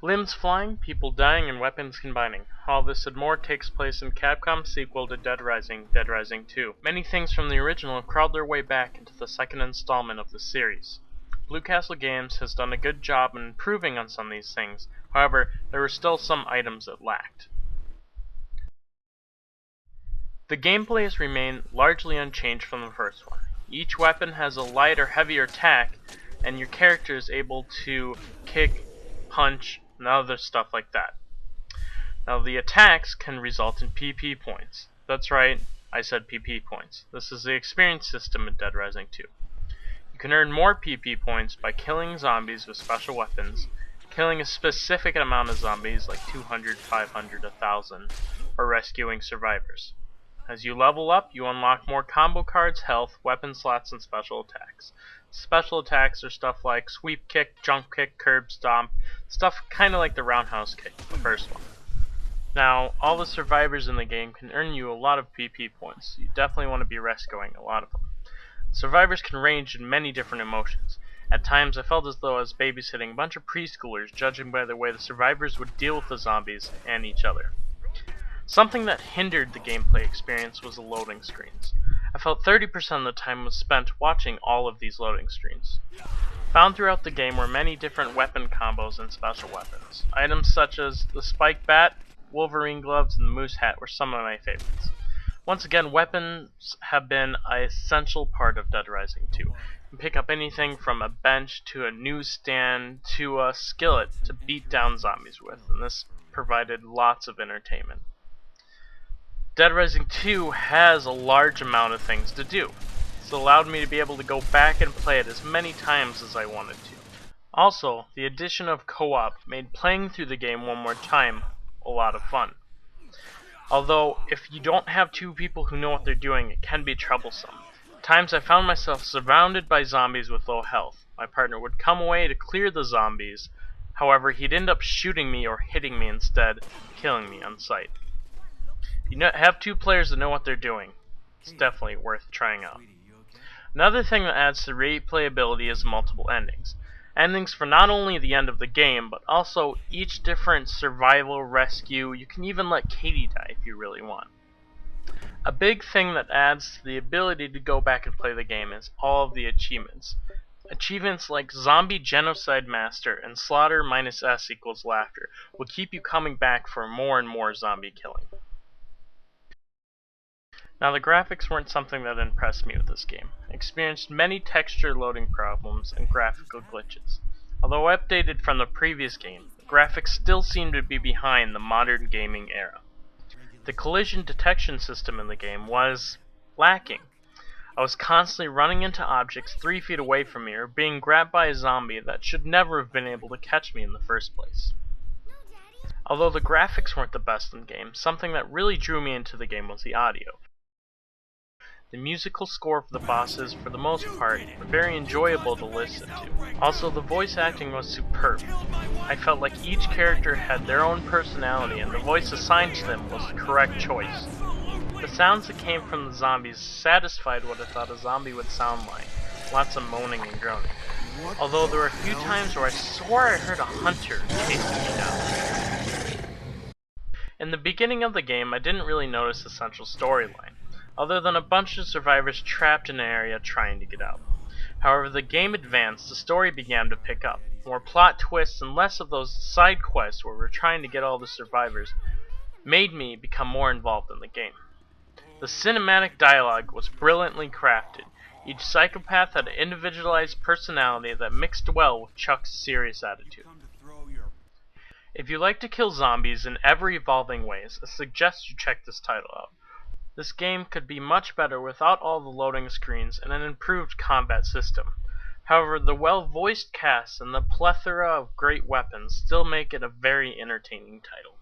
Limbs flying, people dying, and weapons combining. All this and more takes place in Capcom's sequel to Dead Rising, Dead Rising 2. Many things from the original have crawled their way back into the second installment of the series. Blue Castle Games has done a good job in improving on some of these things, however, there were still some items it lacked. The gameplay has remained largely unchanged from the first one. Each weapon has a light or heavier attack, and your character is able to kick, punch, and other stuff like that. Now the attacks can result in PP points. That's right, I said PP points. This is the experience system in Dead Rising 2. You can earn more PP points by killing zombies with special weapons, killing a specific amount of zombies like 200, 500, 1000, or rescuing survivors. As you level up, you unlock more combo cards, health, weapon slots, and special attacks. Special attacks are stuff like sweep kick, jump kick, curb stomp, stuff kinda like the roundhouse kick, the first one. Now, all the survivors in the game can earn you a lot of PP points. You definitely want to be rescuing a lot of them. Survivors can range in many different emotions. At times I felt as though I was babysitting a bunch of preschoolers, judging by the way the survivors would deal with the zombies and each other. Something that hindered the gameplay experience was the loading screens. I felt 30% of the time was spent watching all of these loading screens. Found throughout the game were many different weapon combos and special weapons. Items such as the spike bat, Wolverine gloves, and the moose hat were some of my favorites. Once again, weapons have been an essential part of Dead Rising 2. You can pick up anything from a bench to a newsstand to a skillet to beat down zombies with, and this provided lots of entertainment. Dead Rising 2 has a large amount of things to do. This allowed me to be able to go back and play it as many times as I wanted to. Also, the addition of co-op made playing through the game one more time a lot of fun. Although, if you don't have two people who know what they're doing, it can be troublesome. At times I found myself surrounded by zombies with low health. My partner would come away to clear the zombies, however he'd end up shooting me or hitting me instead, killing me on sight. You have two players that know what they're doing. It's definitely worth trying out. Another thing that adds to replayability is multiple endings. Endings for not only the end of the game, but also each different survival, rescue. You can even let Katie die if you really want. A big thing that adds to the ability to go back and play the game is all of the achievements. Achievements like Zombie Genocide Master and Slaughter minus S equals Laughter will keep you coming back for more and more zombie killing. Now the graphics weren't something that impressed me with this game. I experienced many texture loading problems and graphical glitches. Although updated from the previous game, the graphics still seem to be behind the modern gaming era. The collision detection system in the game was lacking. I was constantly running into objects 3 feet away from me or being grabbed by a zombie that should never have been able to catch me in the first place. Although the graphics weren't the best in the game, something that really drew me into the game was the audio. The musical score for the bosses, for the most part, were very enjoyable to listen to. Also, the voice acting was superb. I felt like each character had their own personality, and the voice assigned to them was the correct choice. The sounds that came from the zombies satisfied what I thought a zombie would sound like. Lots of moaning and groaning. Although there were a few times where I swore I heard a hunter chasing me down. In the beginning of the game, I didn't really notice the central storyline, other than a bunch of survivors trapped in an area trying to get out. However, the game advanced, the story began to pick up. More plot twists and less of those side quests where we're trying to get all the survivors made me become more involved in the game. The cinematic dialogue was brilliantly crafted. Each psychopath had an individualized personality that mixed well with Chuck's serious attitude. If you like to kill zombies in ever-evolving ways, I suggest you check this title out. This game could be much better without all the loading screens and an improved combat system. However, the well-voiced cast and the plethora of great weapons still make it a very entertaining title.